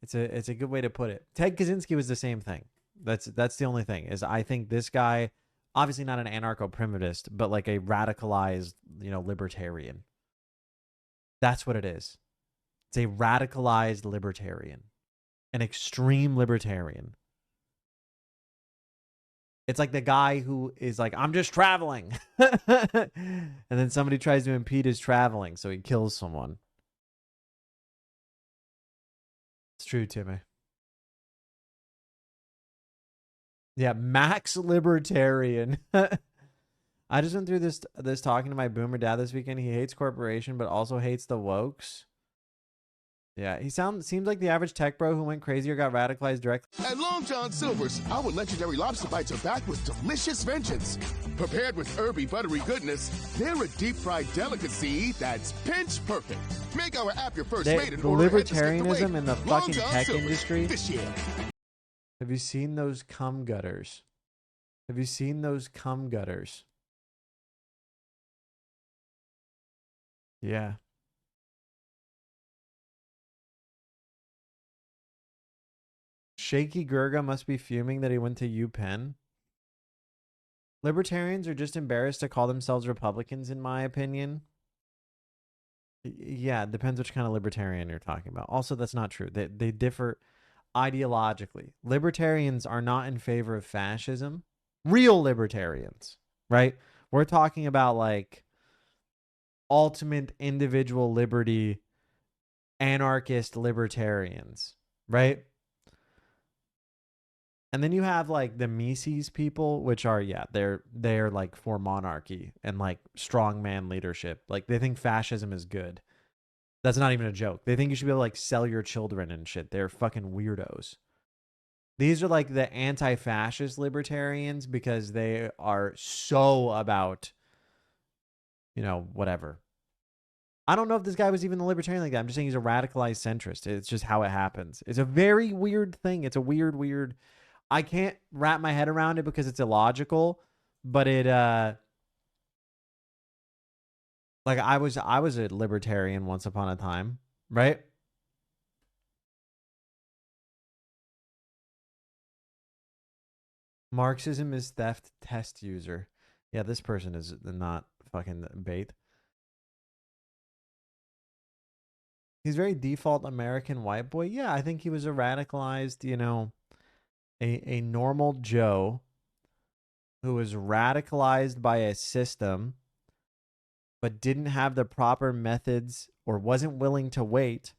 It's a good way to put it. Ted Kaczynski was the same thing. That's the only thing is I think this guy, obviously not an anarcho-primitivist, but like a radicalized, libertarian. That's what it is. It's a radicalized libertarian, an extreme libertarian. It's like the guy who is like, I'm just traveling. And then somebody tries to impede his traveling, so he kills someone. It's true, Timmy. Yeah, max libertarian. I just went through this talking to my boomer dad this weekend. He hates corporation, but also hates the wokes. Yeah, he seems like the average tech bro who went crazy or got radicalized directly. At Long John Silver's, our legendary lobster bites are back with delicious vengeance. Prepared with herby, buttery goodness, they're a deep-fried delicacy that's pinch perfect. Make our app your first mate and The order libertarianism in the Long fucking John tech Silver's industry. this year. Have you seen those cum gutters? Have you seen those cum gutters? Yeah. Shaky Gurga must be fuming that he went to UPenn. Libertarians are just embarrassed to call themselves Republicans, in my opinion. Yeah, it depends which kind of libertarian you're talking about. Also, that's not true. They differ ideologically. Libertarians are not in favor of fascism. Real libertarians, right? We're talking about like ultimate individual liberty, anarchist libertarians, right? And then you have like the Mises people, which are they're like for monarchy and like strongman leadership. Like they think fascism is good. That's not even a joke. They think you should be able to like sell your children and shit. They're fucking weirdos. These are like the anti-fascist libertarians because they are so about, whatever. I don't know if this guy was even a libertarian like that. I'm just saying he's a radicalized centrist. It's just how it happens. It's a very weird thing. It's a weird. I can't wrap my head around it because it's illogical, but it like I was a libertarian once upon a time, right? Marxism is theft test user. Yeah, this person is not fucking bait. He's very default American white boy. Yeah, I think he was a radicalized, a normal Joe who was radicalized by a system but didn't have the proper methods or wasn't willing to wait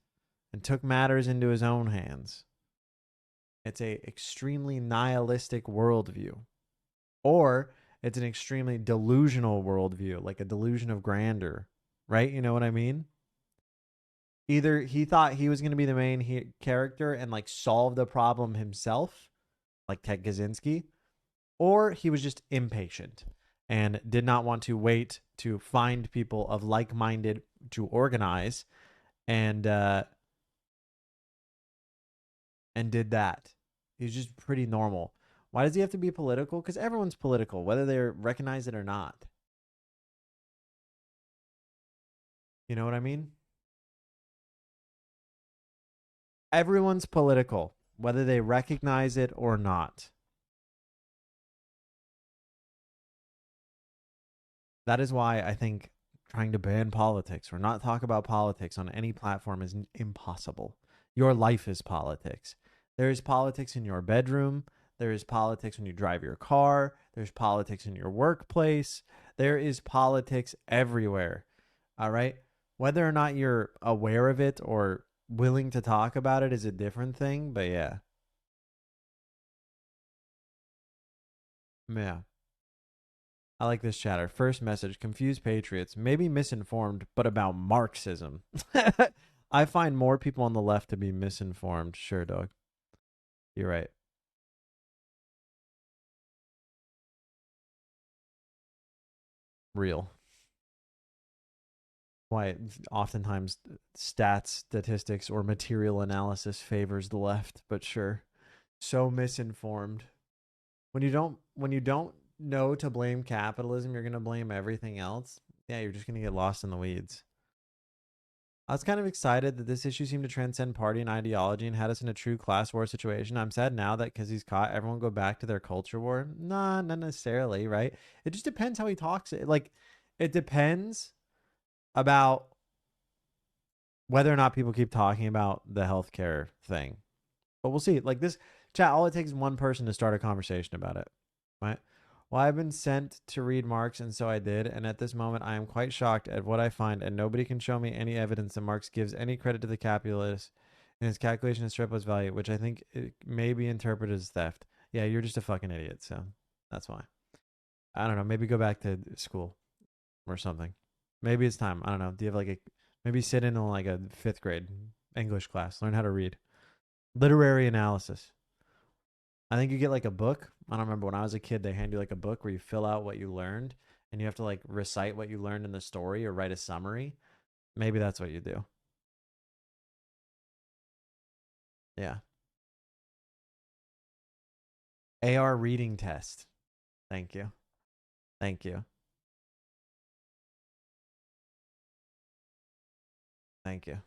and took matters into his own hands. It's a extremely nihilistic worldview. Or it's an extremely delusional worldview, like a delusion of grandeur, right? You know what I mean? Either he thought he was going to be the main character and like solve the problem himself, like Ted Kaczynski, or he was just impatient and did not want to wait to find people of like-minded to organize and did that. He's just pretty normal. Why does he have to be political? Because everyone's political, whether they recognize it or not. You know what I mean? Everyone's political, whether they recognize it or not. That is why I think trying to ban politics or not talk about politics on any platform is impossible. Your life is politics. There is politics in your bedroom. There is politics when you drive your car. There's politics in your workplace. There is politics everywhere. All right. Whether or not you're aware of it or willing to talk about it is a different thing. But yeah. Yeah. I like this chatter. First message: confused patriots, maybe misinformed, but about Marxism. I find more people on the left to be misinformed. Sure, dog. You're right. Real. Why oftentimes stats, statistics, or material analysis favors the left, but sure. So misinformed. When you don't know to blame capitalism, you're gonna blame everything else. Yeah, you're just gonna get lost in the weeds. I was kind of excited that this issue seemed to transcend party and ideology and had us in a true class war situation. I'm sad now that because he's caught, everyone go back to their culture war. Nah, not necessarily, right? It just depends how he talks. Like, it depends about whether or not people keep talking about the healthcare thing. But we'll see. Like this chat, all it takes is one person to start a conversation about it, right? Well, I've been sent to read Marx, and so I did. And at this moment, I am quite shocked at what I find, and nobody can show me any evidence that Marx gives any credit to the capitalist in his calculation of surplus value, which I think it may be interpreted as theft. Yeah, you're just a fucking idiot, so that's why. I don't know. Maybe go back to school or something. Maybe it's time. I don't know. Do you have like a maybe sit in on like a 5th grade English class, learn how to read, literary analysis. I think you get like a book. I don't remember when I was a kid, they hand you like a book where you fill out what you learned and you have to like recite what you learned in the story or write a summary. Maybe that's what you do. Yeah. AR reading test. Thank you. Thank you. Thank you.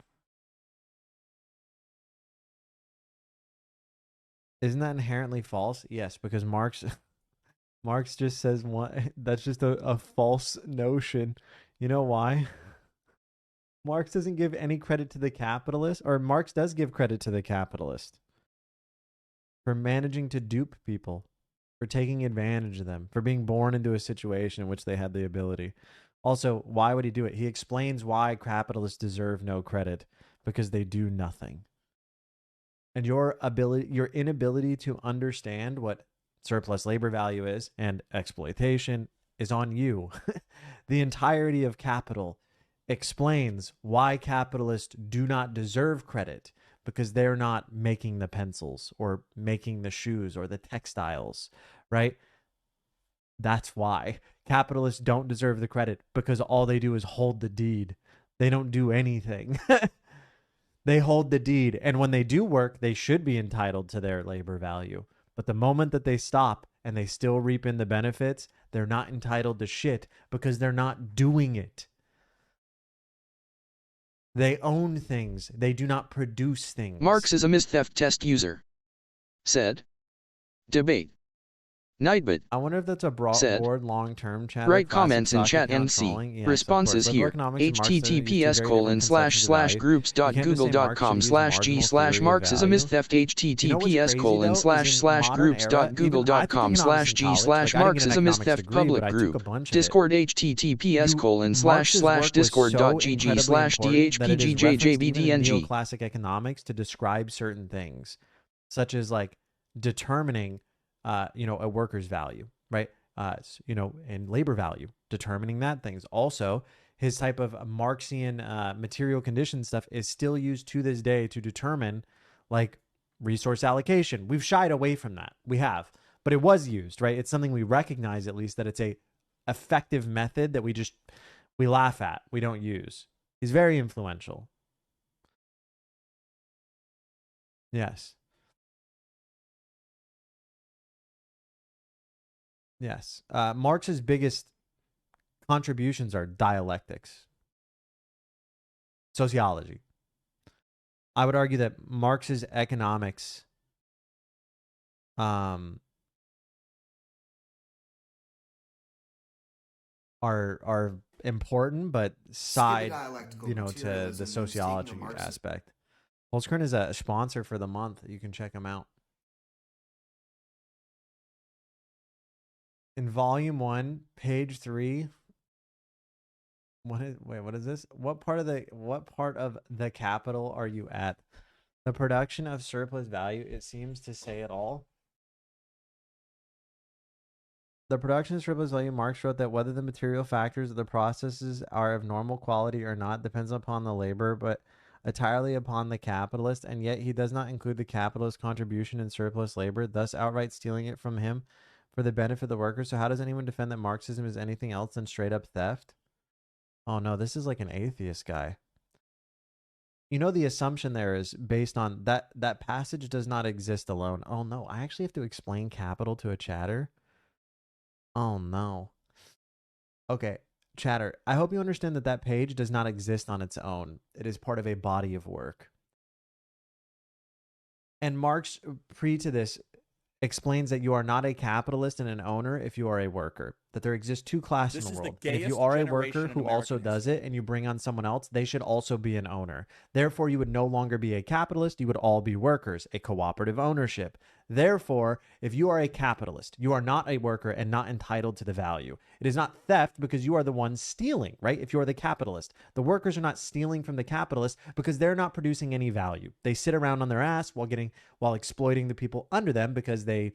Isn't that inherently false? Yes, because Marx just says one that's just a false notion. You know why? Marx doesn't give any credit to the capitalist, or Marx does give credit to the capitalist for managing to dupe people, for taking advantage of them, for being born into a situation in which they had the ability. Also, why would he do it? He explains why capitalists deserve no credit because they do nothing. And your inability to understand what surplus labor value is and exploitation is on you. The entirety of capital explains why capitalists do not deserve credit because they're not making the pencils or making the shoes or the textiles, right? That's why capitalists don't deserve the credit because all they do is hold the deed. They don't do anything. They hold the deed. And when they do work, they should be entitled to their labor value. But the moment that they stop and they still reap in the benefits, they're not entitled to shit because they're not doing it. They own things. They do not produce things. Marx is a mistheft test user. Said. Debate. Nightbot. I wonder if that's a broad long-term chat. Write comments in chat and see responses here. https://groups.google.com/g/Marx is a mistheft. https://groups.google.com/g/Marx is a mistheft public group. Discord https://discord.gg/dhpgjjbdng. Classic economics to describe certain things, such as like determining a worker's value, right? And labor value, determining that things. Also, his type of Marxian material condition stuff is still used to this day to determine like resource allocation. We've shied away from that. We have, but it was used, right? It's something we recognize at least that it's a effective method that we laugh at. We don't use. He's very influential. Yes. Yes. Marx's biggest contributions are dialectics, sociology. I would argue that Marx's economics are important, but side, to the sociology aspect. Holzkern is a sponsor for the month. You can check him out. In volume 1, page 3. What is this? What part of the capital are you at? The production of surplus value, it seems to say it all. The production of surplus value, Marx wrote that whether the material factors of the processes are of normal quality or not depends upon the labor, but entirely upon the capitalist, and yet he does not include the capitalist's contribution in surplus labor, thus outright stealing it from him for the benefit of the workers. So how does anyone defend that Marxism is anything else than straight up theft? Oh no, this is like an atheist guy. The assumption there is based on that passage does not exist alone. Oh no, I actually have to explain capital to a chatter. Oh no. Okay, Chatter, I hope you understand that that page does not exist on its own. It is part of a body of work. And Marx, pre to this, explains that you are not a capitalist and an owner if you are a worker, that there exist two classes in the world. And if you are a worker who also does it and you bring on someone else, they should also be an owner. Therefore, you would no longer be a capitalist. You would all be workers, a cooperative ownership. Therefore, if you are a capitalist, you are not a worker and not entitled to the value. It is not theft because you are the one stealing, right? If you are the capitalist, the workers are not stealing from the capitalist because they're not producing any value. They sit around on their ass while exploiting the people under them because they,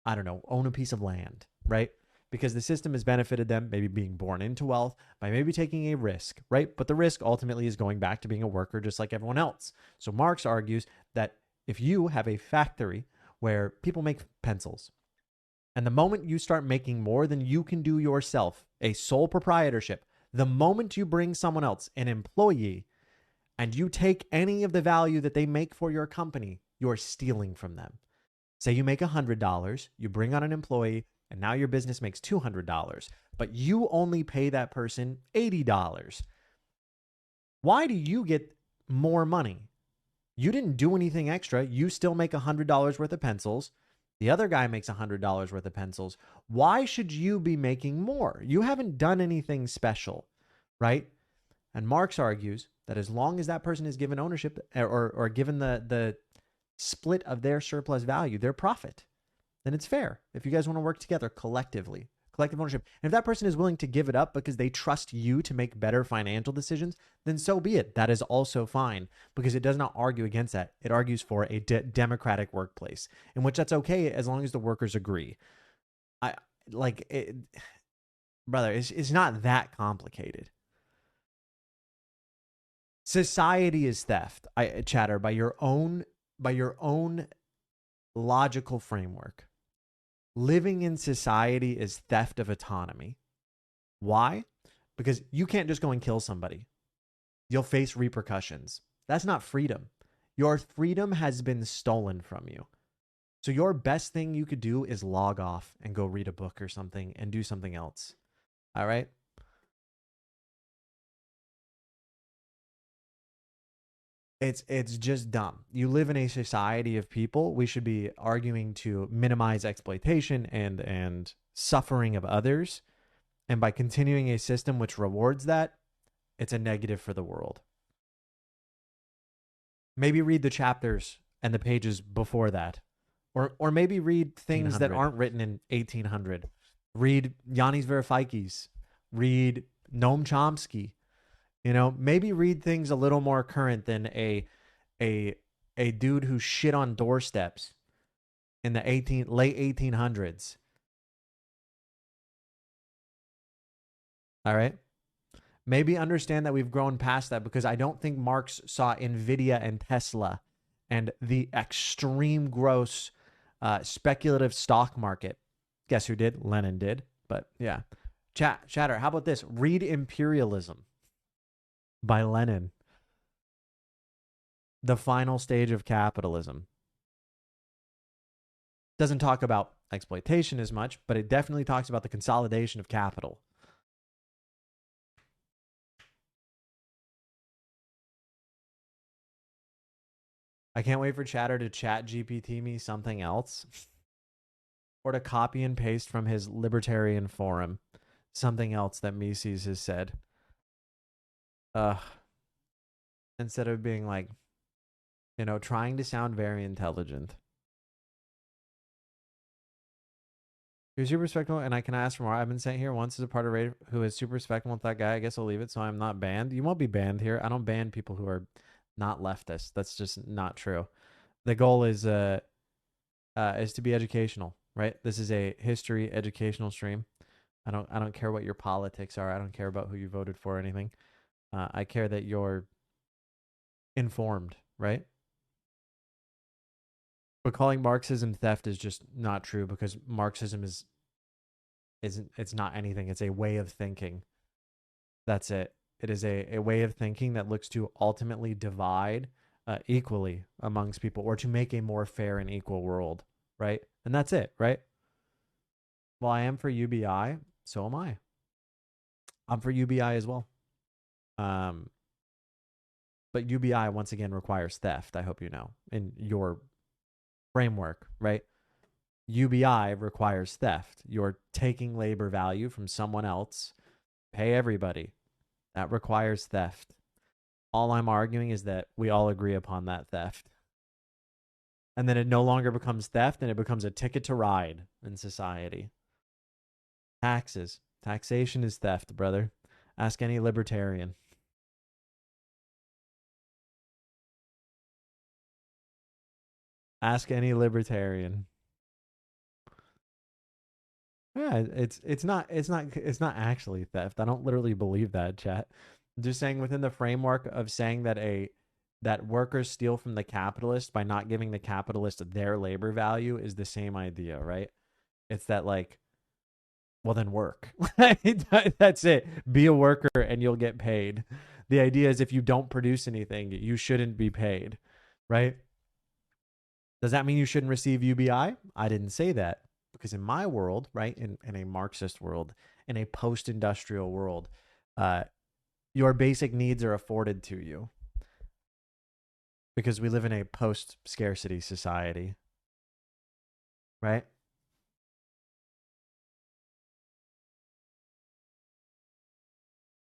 I don't know, own a piece of land, right? Because the system has benefited them, maybe being born into wealth, by maybe taking a risk, right? But the risk ultimately is going back to being a worker just like everyone else. So Marx argues that if you have a factory where people make pencils, and the moment you start making more than you can do yourself, a sole proprietorship, the moment you bring someone else, an employee, and you take any of the value that they make for your company, you're stealing from them. Say you make $100, you bring on an employee, and now your business makes $200, but you only pay that person $80. Why do you get more money? You didn't do anything extra. You still make $100 worth of pencils. The other guy makes $100 worth of pencils. Why should you be making more? You haven't done anything special, right? And Marx argues that as long as that person is given ownership or given the split of their surplus value, their profit, then it's fair. If you guys want to work together collectively, collective ownership. And if that person is willing to give it up because they trust you to make better financial decisions, then so be it. That is also fine because it does not argue against that. It argues for a democratic workplace in which that's okay as long as the workers agree. Brother, it's not that complicated. Society is theft. Chatter, by your own logical framework. Living in society is theft of autonomy. Why? Because you can't just go and kill somebody. You'll face repercussions. That's not freedom. Your freedom has been stolen from you. So your best thing you could do is log off and go read a book or something and do something else. All right? It's just dumb. You live in a society of people. We should be arguing to minimize exploitation and suffering of others. And by continuing a system which rewards that, it's a negative for the world. Maybe read the chapters and the pages before that. Or maybe read things that aren't written in 1800. Read Yanis Varoufakis. Read Noam Chomsky. You know, maybe read things a little more current than a dude who shit on doorsteps in the late 1800s. All right? Maybe understand that we've grown past that because I don't think Marx saw Nvidia and Tesla and the extreme gross speculative stock market. Guess who did? Lenin did. But yeah. Chatter, how about this? Read Imperialism by Lenin. The final stage of capitalism. Doesn't talk about exploitation as much, but it definitely talks about the consolidation of capital. I can't wait for Chatter to chat GPT me something else or to copy and paste from his libertarian forum something else that Mises has said. Instead of being like, you know, trying to sound very intelligent. You're super respectable, and I can ask for more. I've been sent here once as a part of Raid who is super respectable with that guy. I guess I'll leave it so I'm not banned. You won't be banned here. I don't ban people who are not leftist. That's just not true. The goal is to be educational, right? This is a history educational stream. I don't care what your politics are. I don't care about who you voted for or anything. I care that you're informed, right? But calling Marxism theft is just not true because Marxism it's not anything. It's a way of thinking. That's it. It is a way of thinking that looks to ultimately divide equally amongst people or to make a more fair and equal world, right? And that's it, right? Well, I am for UBI, so am I. I'm for UBI as well. But UBI once again requires theft. I hope you know in your framework, right? UBI requires theft. You're taking labor value from someone else, pay everybody. That requires theft. All I'm arguing is that we all agree upon that theft. And then it no longer becomes theft and it becomes a ticket to ride in society. Taxes. Taxation is theft, brother. Ask any libertarian. Ask any libertarian. Yeah, it's not actually theft. I don't literally believe that, chat. I'm just saying within the framework of saying that workers steal from the capitalist by not giving the capitalist their labor value is the same idea, right? It's that like, well then work. That's it. Be a worker and you'll get paid. The idea is if you don't produce anything, you shouldn't be paid, right? Does that mean you shouldn't receive UBI? I didn't say that. Because in my world, right, in a Marxist world, in a post-industrial world, your basic needs are afforded to you. Because we live in a post-scarcity society, right?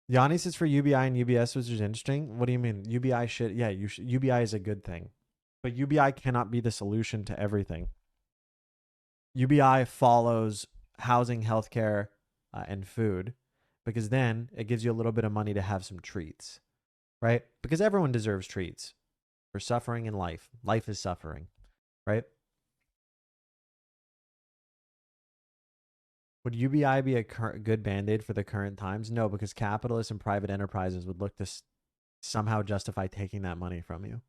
Yanni says for UBI and UBS, which is interesting. What do you mean? UBI should, yeah, UBI is a good thing. But UBI cannot be the solution to everything. UBI follows housing, healthcare, and food, because then it gives you a little bit of money to have some treats, right? Because everyone deserves treats for suffering in life. Life is suffering, right? Would UBI be a good band-aid for the current times? No, because capitalists and private enterprises would look to somehow justify taking that money from you.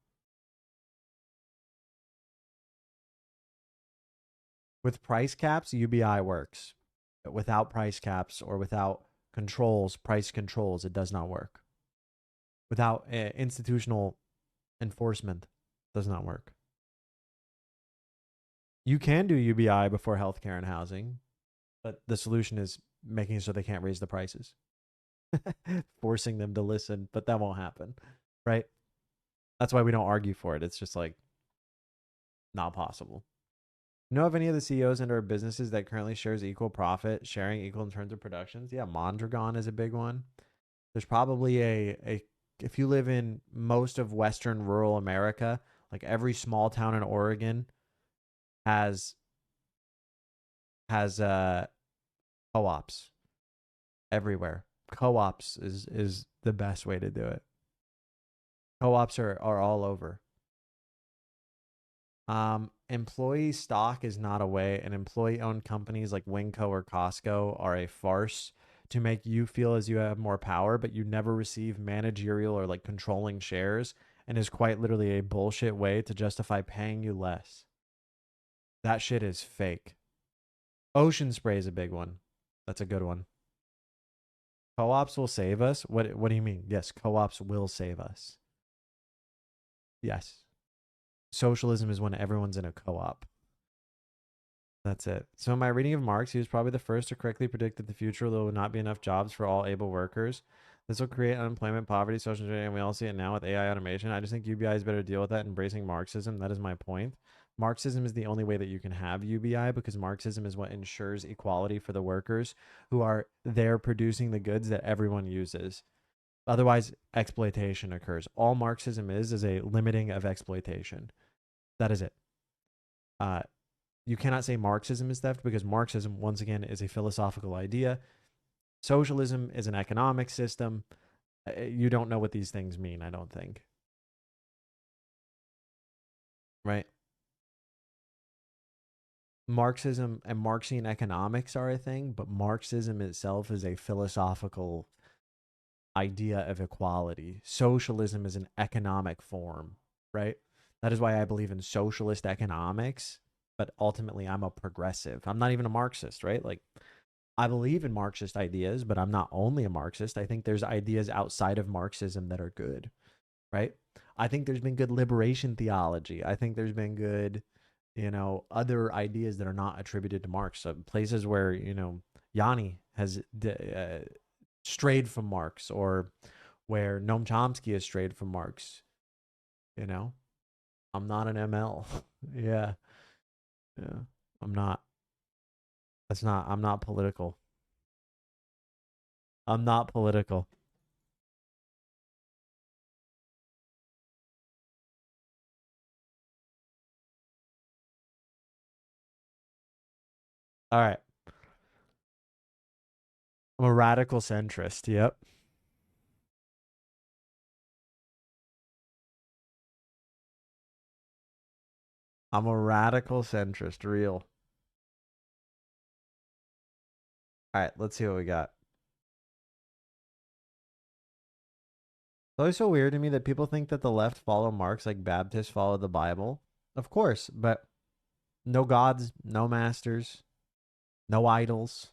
With price caps, UBI works. But without price caps or without controls, price controls, it does not work. Without institutional enforcement, it does not work. You can do UBI before healthcare and housing, but the solution is making it so they can't raise the prices. Forcing them to listen, but that won't happen, right? That's why we don't argue for it. It's just like not possible. Know of any of the CEOs and or businesses that currently shares equal profit, sharing equal in terms of productions? Yeah, Mondragon is a big one. There's probably a if you live in most of Western rural America, like every small town in Oregon has co-ops everywhere. Co-ops is the best way to do it. Co-ops are all over. Employee stock is not a way, and employee-owned companies like Winco or Costco are a farce to make you feel as you have more power, but you never receive managerial or like controlling shares, and is quite literally a bullshit way to justify paying you less. That shit is fake. Ocean Spray is a big one. That's a good one. Co-ops will save us? What do you mean? Yes, co-ops will save us. Yes. Socialism is when everyone's in a co-op. That's it. So in my reading of Marx, he was probably the first to correctly predict that the future there will not be enough jobs for all able workers. This will create unemployment, poverty, social engineering, and we all see it now with AI automation. I just think UBI is better to deal with that, embracing Marxism. That is my point. Marxism is the only way that you can have UBI, because Marxism is what ensures equality for the workers who are there producing the goods that everyone uses. Otherwise, exploitation occurs. All Marxism is a limiting of exploitation. That is it. You cannot say Marxism is theft, because Marxism, once again, is a philosophical idea. Socialism is an economic system. You don't know what these things mean, I don't think. Right? Marxism and Marxian economics are a thing, but Marxism itself is a philosophical idea of equality. Socialism is an economic form, right? That is why I believe in socialist economics, but ultimately I'm a progressive. I'm not even a Marxist, right? Like, I believe in Marxist ideas, but I'm not only a Marxist. I think there's ideas outside of Marxism that are good, right? I think there's been good liberation theology. I think there's been good, other ideas that are not attributed to Marx. So places where, Yanni has strayed from Marx, or where Noam Chomsky has strayed from Marx. You know, I'm not an ML. Yeah, yeah, I'm not. That's not. I'm not political. I'm not political. All right. I'm a radical centrist. Yep. I'm a radical centrist. Real. All right. Let's see what we got. It's always so weird to me that people think that the left follow Marx like Baptists follow the Bible. Of course, but no gods, no masters, no idols.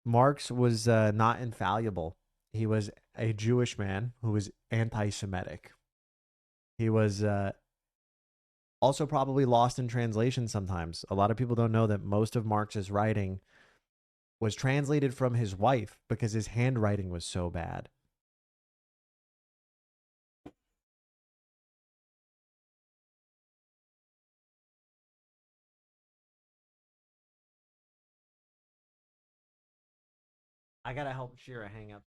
Marx was not infallible. He was a Jewish man who was anti Semitic. He was also probably lost in translation sometimes. A lot of people don't know that most of Marx's writing was translated from his wife because his handwriting was so bad. I gotta help Shira hang up.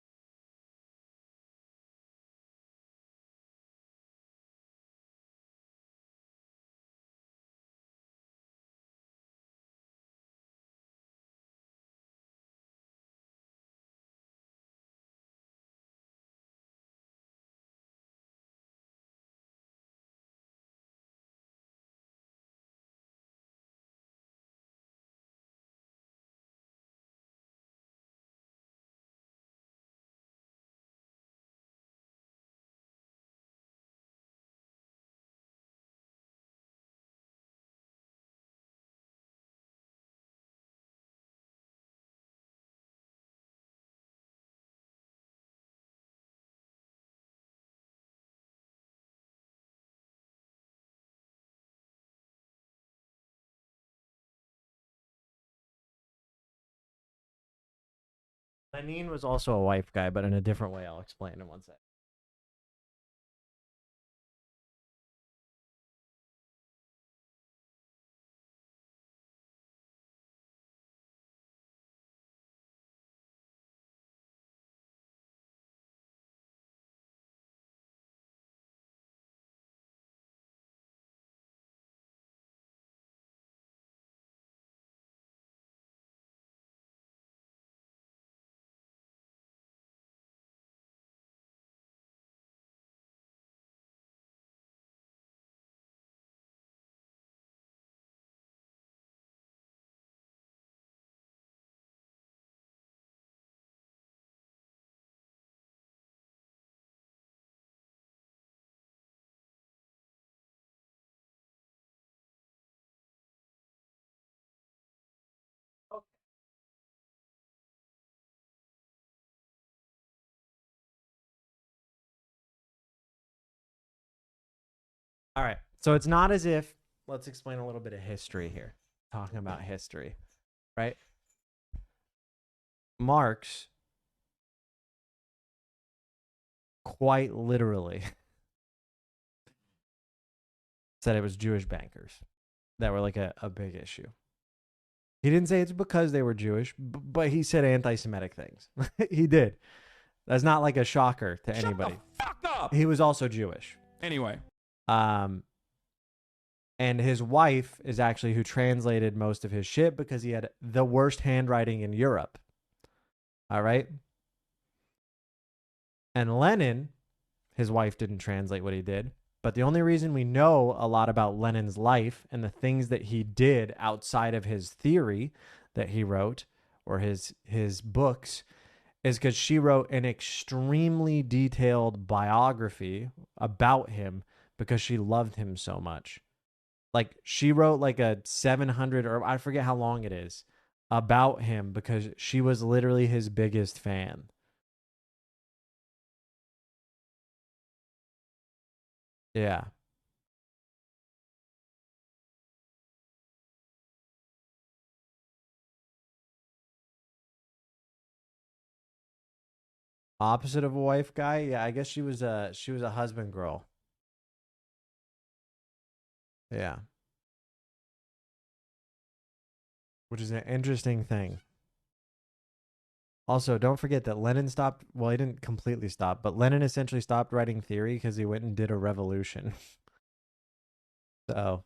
Lenin was also a wife guy, but in a different way. I'll explain in one sec. All right. So it's not as if, let's explain a little bit of history here. Talking about history, right? Marx quite literally said it was Jewish bankers that were like a big issue. He didn't say it's because they were Jewish, but he said anti-Semitic things. He did. That's not like a shocker to anybody. Shut the fuck up! He was also Jewish. Anyway. Um, and his wife is actually who translated most of his shit because he had the worst handwriting in Europe. All right. And Lenin, his wife didn't translate what he did. But the only reason we know a lot about Lenin's life and the things that he did outside of his theory that he wrote or his books is because she wrote an extremely detailed biography about him because she loved him so much. Like she wrote like a 700 or I forget how long it is about him because she was literally his biggest fan. Yeah. Opposite of a wife guy? Yeah, I guess she was a husband girl. Yeah. Which is an interesting thing. Also, don't forget that Lenin stopped, well, he didn't completely stop, but Lenin essentially stopped writing theory because he went and did a revolution. So,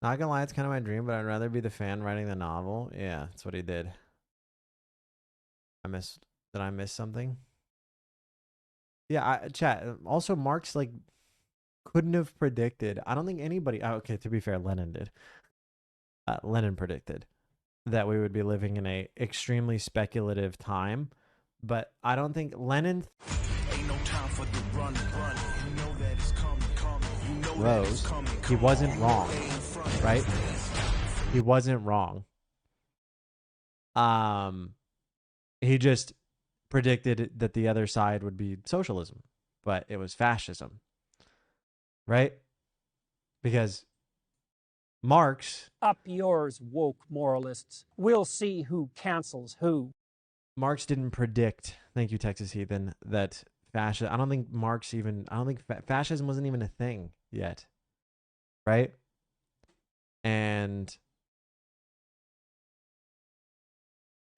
not gonna lie, it's kind of my dream, but I'd rather be the fan writing the novel. Yeah, that's what he did. Did I miss something? Yeah, chat. Also, Marx, like, couldn't have predicted. I don't think anybody, okay, to be fair, Lenin did. Lenin predicted that we would be living in a extremely speculative time, but I don't think Lenin Ain't no time for the run. You know that it's coming. You know that it's Rose, coming. he wasn't wrong, right? He wasn't wrong. He just predicted that the other side would be socialism, but it was fascism, right? Because Marx Up yours, woke moralists. We'll see who cancels who. didn't predict, thank you, Texas Heathen, that fascism, I don't think fascism wasn't even a thing yet, right? And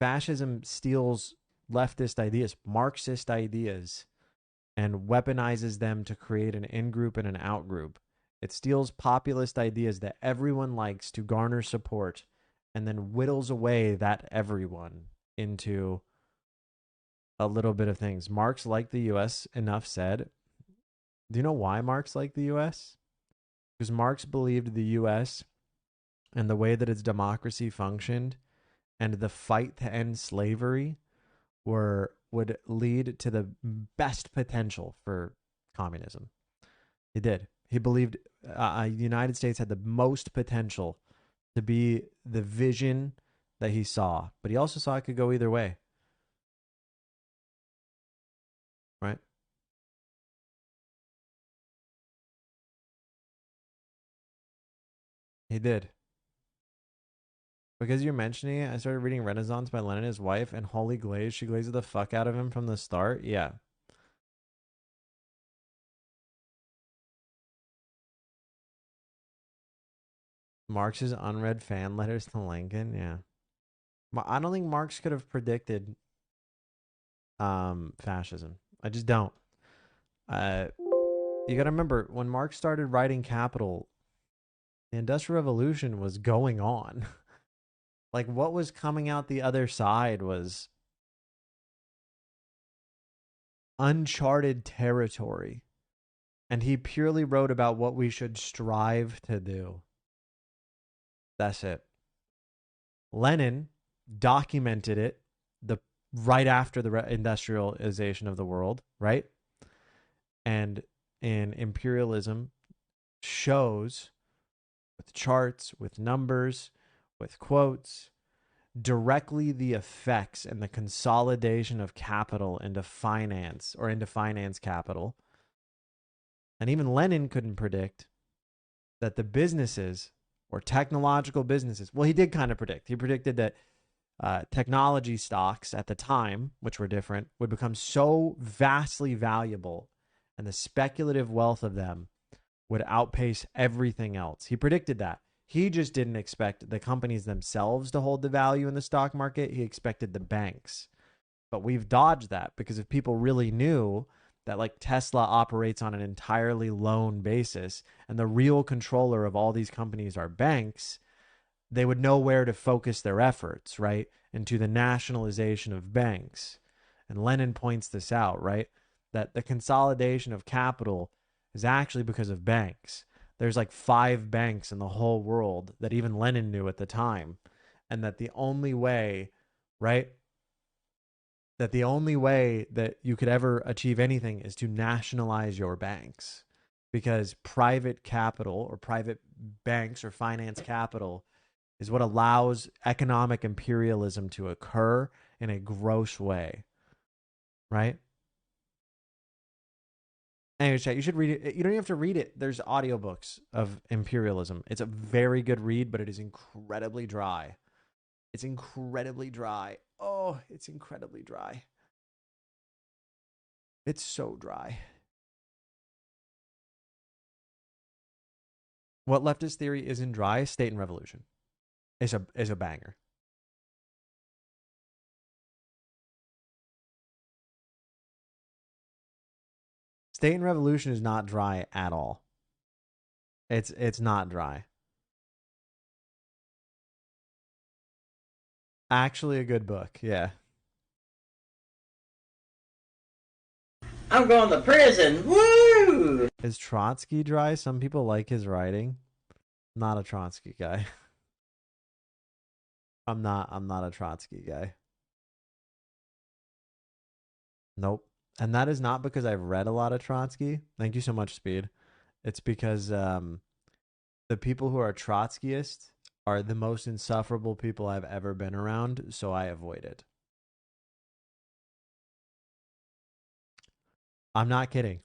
fascism steals leftist ideas, Marxist ideas, and weaponizes them to create an in-group and an out-group. It steals populist ideas that everyone likes to garner support and then whittles away that everyone into a little bit of things. Marx liked the U.S., enough said. Do you know why Marx liked the U.S.? Because Marx believed the U.S. and the way that its democracy functioned and the fight to end slavery would lead to the best potential for communism. He did. He believed the United States had the most potential to be the vision that he saw, but he also saw it could go either way. Right? He did. Because you're mentioning it, I started reading Renaissance by Lenin and his wife, and holy glaze, she glazed the fuck out of him from the start. Yeah. Marx's unread fan letters to Lincoln. Yeah. I don't think Marx could have predicted fascism. I just don't. You got to remember when Marx started writing Capital, the Industrial Revolution was going on. Like what was coming out the other side was uncharted territory. And he purely wrote about what we should strive to do. That's it. Lenin documented it right after the industrialization of the world, right? And in imperialism shows with charts, with numbers, with quotes, directly the effects and the consolidation of capital into finance or into finance capital. And even Lenin couldn't predict that the businesses or technological businesses, well, he did kind of predict. He predicted that technology stocks at the time, which were different, would become so vastly valuable and the speculative wealth of them would outpace everything else. He predicted that. He just didn't expect the companies themselves to hold the value in the stock market. He expected the banks. But we've dodged that because if people really knew that like Tesla operates on an entirely loan basis and the real controller of all these companies are banks, they would know where to focus their efforts, right? Into the nationalization of banks. And Lenin points this out, right? That the consolidation of capital is actually because of banks. There's like 5 banks in the whole world that even Lenin knew at the time. And that the only way, right? That the only way that you could ever achieve anything is to nationalize your banks. Because private capital or private banks or finance capital is what allows economic imperialism to occur in a gross way, right? Anyway, chat, you should read it. You don't even have to read it. There's audiobooks of imperialism. It's a very good read, but it is incredibly dry. It's incredibly dry. Oh, it's incredibly dry. It's so dry. What leftist theory isn't dry? State and Revolution is a banger. State and Revolution is not dry at all. It's not dry. Actually a good book, yeah. I'm going to prison. Woo! Is Trotsky dry? Some people like his writing. Not a Trotsky guy. I'm not a Trotsky guy. Nope. And that is not because I've read a lot of Trotsky. Thank you so much, Speed. It's because the people who are Trotskyists are the most insufferable people I've ever been around, so I avoid it. I'm not kidding.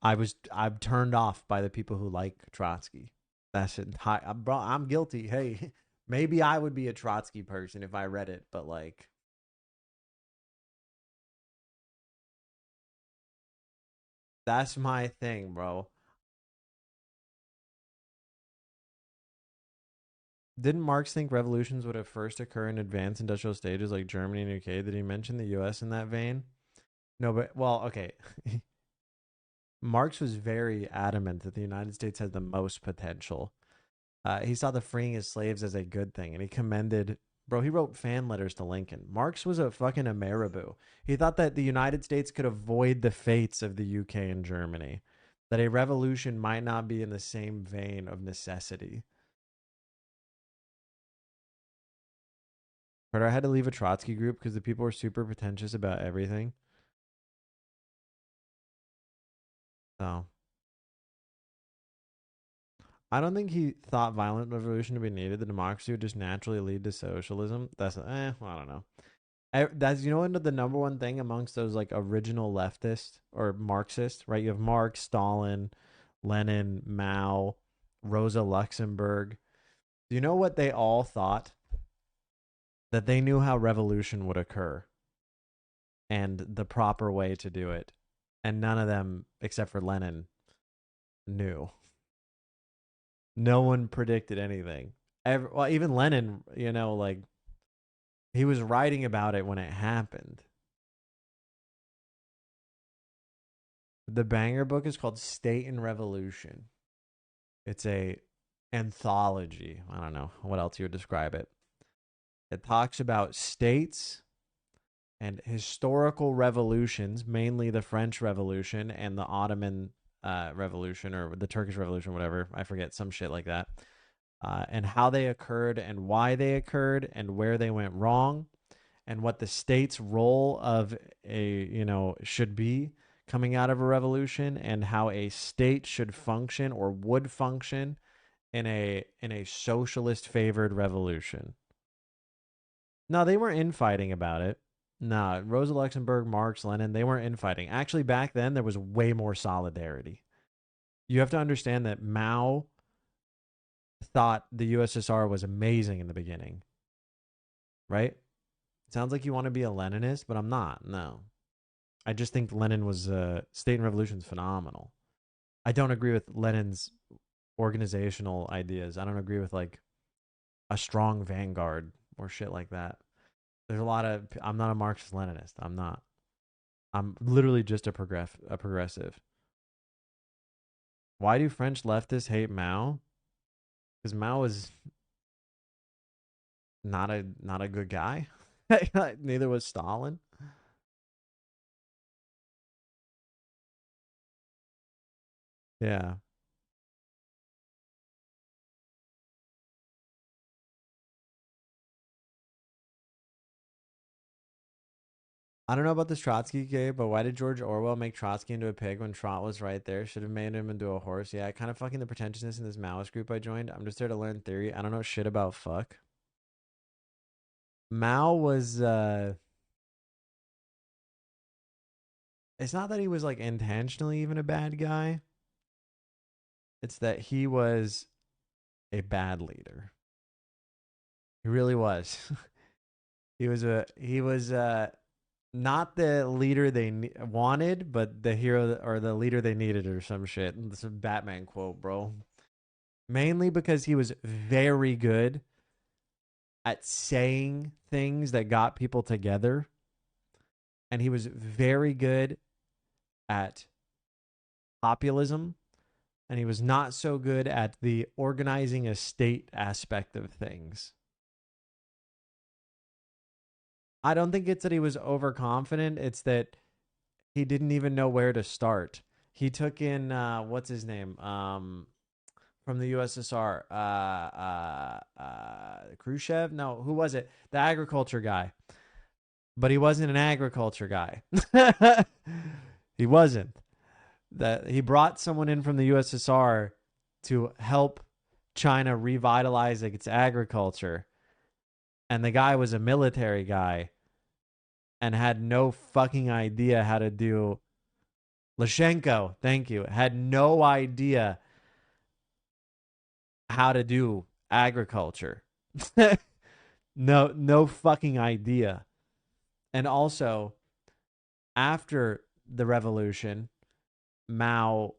I'm turned off by the people who like Trotsky. That's it. I'm guilty. Hey, maybe I would be a Trotsky person if I read it, but like, that's my thing, bro. Didn't Marx think revolutions would have first occur in advanced industrial stages like Germany and UK? Did he mention the US in that vein? No, but, well, okay. Marx was very adamant that the United States had the most potential. He saw the freeing of slaves as a good thing, and he commended. Bro, he wrote fan letters to Lincoln. Marx was a fucking Ameribu. He thought that the United States could avoid the fates of the UK and Germany, that a revolution might not be in the same vein of necessity. But I had to leave a Trotsky group because the people were super pretentious about everything. So I don't think he thought violent revolution to be needed. The democracy would just naturally lead to socialism. That's I don't know. That's the number one thing amongst those like original leftists or Marxists, right? You have Marx, Stalin, Lenin, Mao, Rosa Luxemburg. Do you know what they all thought? That they knew how revolution would occur and the proper way to do it. And none of them, except for Lenin, knew. No one predicted anything. Well, even Lenin, like, he was writing about it when it happened. The banger book is called State and Revolution. It's a anthology. I don't know what else you would describe it. It talks about states and historical revolutions, mainly the French Revolution and the Ottoman Revolution or the Turkish Revolution, whatever. I forget, some shit like that. And how they occurred and why they occurred and where they went wrong and what the state's role of should be coming out of a revolution and how a state should function or would function in a socialist favored revolution. No, they weren't infighting about it. No, Rosa Luxemburg, Marx, Lenin, they weren't infighting. Actually, back then, there was way more solidarity. You have to understand that Mao thought the USSR was amazing in the beginning. Right? It sounds like you want to be a Leninist, but I'm not. No. I just think Lenin was State and Revolution's phenomenal. I don't agree with Lenin's organizational ideas. I don't agree with like a strong vanguard or shit like that. There's a lot of I'm not a Marxist Leninist. I'm not. I'm literally just a progressive. Why do French leftists hate Mao? Because Mao is not a good guy. Neither was Stalin. Yeah. I don't know about this Trotsky gay, but why did George Orwell make Trotsky into a pig when Trot was right there? Should have made him into a horse. Yeah, kind of fucking the pretentiousness in this Maoist group I joined. I'm just there to learn theory. I don't know shit about fuck. Mao was it's not that he was like intentionally even a bad guy. It's that he was a bad leader. He really was. He was not the leader they wanted, but the hero or the leader they needed or some shit. It's a Batman quote, bro. Mainly because he was very good at saying things that got people together. And he was very good at populism. And he was not so good at the organizing a state aspect of things. I don't think it's that he was overconfident. It's that he didn't even know where to start. He took in, what's his name? From the USSR. Khrushchev? No, who was it? The agriculture guy. But he wasn't an agriculture guy. He wasn't. He brought someone in from the USSR to help China revitalize its agriculture. And the guy was a military guy and had no fucking idea how to do Lukashenko, thank you, had no idea how to do agriculture. No fucking idea. And also, after the revolution, Mao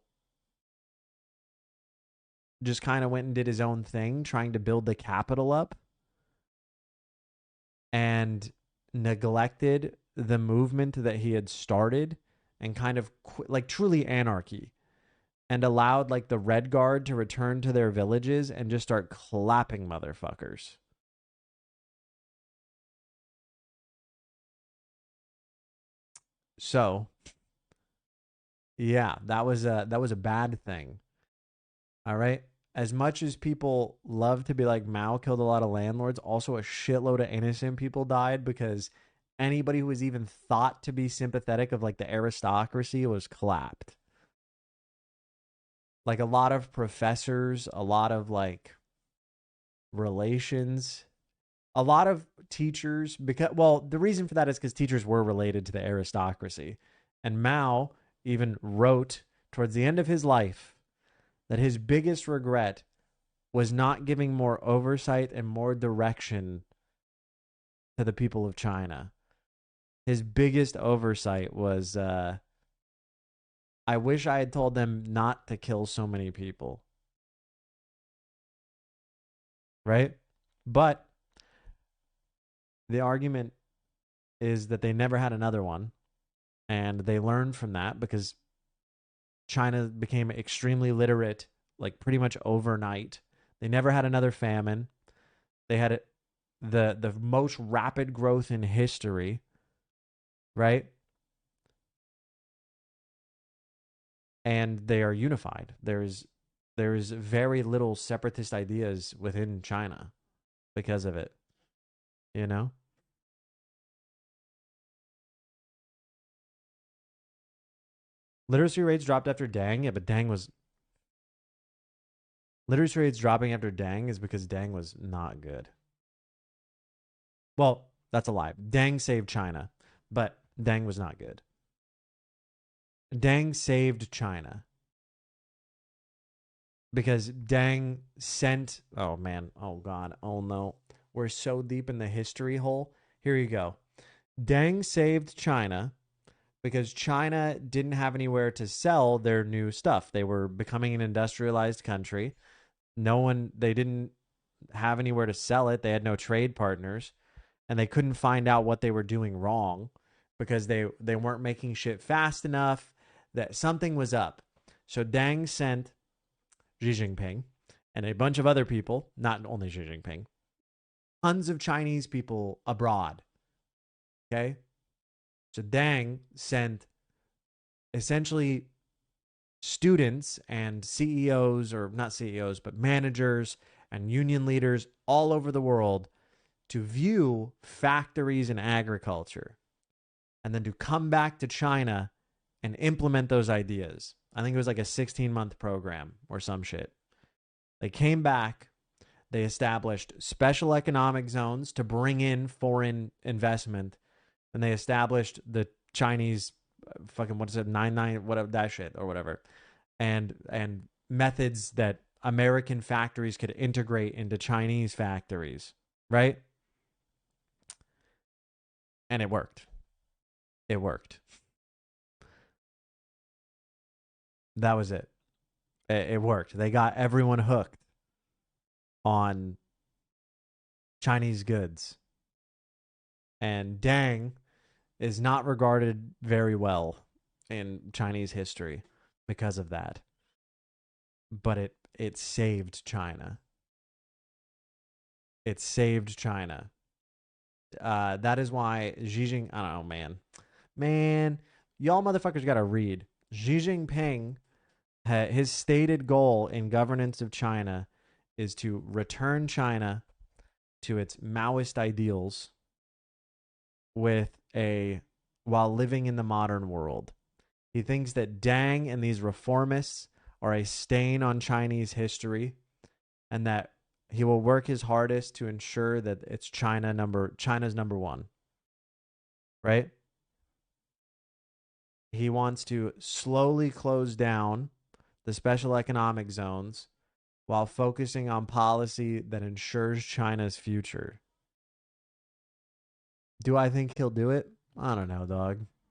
just kind of went and did his own thing, trying to build the capital up, and neglected the movement that he had started, and kind of like truly anarchy, and allowed like the Red Guard to return to their villages and just start clapping motherfuckers. So, yeah, that was a bad thing. All right. As much as people love to be like Mao killed a lot of landlords, also a shitload of innocent people died because anybody who was even thought to be sympathetic of like the aristocracy was clapped. Like a lot of professors, a lot of like relations, a lot of teachers, because, well, the reason for that is because teachers were related to the aristocracy. And Mao even wrote towards the end of his life that his biggest regret was not giving more oversight and more direction to the people of China. His biggest oversight was, I wish I had told them not to kill so many people. Right? But the argument is that they never had another one. And they learned from that because China became extremely literate, like pretty much overnight. They never had another famine. They had the most rapid growth in history, right? And they are unified. There's very little separatist ideas within China because of it, you know? Literacy rates dropped after Deng. Yeah, but Deng was... Literacy rates dropping after Deng is because Deng was not good. Well, that's a lie. Deng saved China, but Deng was not good. Deng saved China because Deng sent... Oh, man. Oh, God. Oh, no. We're so deep in the history hole. Here you go. Deng saved China because China didn't have anywhere to sell their new stuff. They were becoming an industrialized country. They didn't have anywhere to sell it. They had no trade partners, and they couldn't find out what they were doing wrong because they weren't making shit fast enough, that something was up. So Deng sent Xi Jinping and a bunch of other people, not only Xi Jinping, tons of Chinese people abroad. Okay? So Deng sent essentially students and CEOs, or not CEOs, but managers and union leaders all over the world to view factories and agriculture, and then to come back to China and implement those ideas. I think it was like a 16-month program or some shit. They came back. They established special economic zones to bring in foreign investment. And they established the Chinese fucking what is it, 99, whatever that shit or whatever, and methods that American factories could integrate into Chinese factories, right? And it worked. It worked. That was it. It worked. They got everyone hooked on Chinese goods. And Deng is not regarded very well in Chinese history because of that. But it saved China. It saved China. That is why Xi Jinping, I don't know, man, y'all motherfuckers gotta read. Xi Jinping, his stated goal in governance of China is to return China to its Maoist ideals while living in the modern world. He thinks that Deng and these reformists are a stain on Chinese history, and that he will work his hardest to ensure that it's China's number one. Right? He wants to slowly close down the special economic zones while focusing on policy that ensures China's future. Do I think he'll do it? I don't know, dog.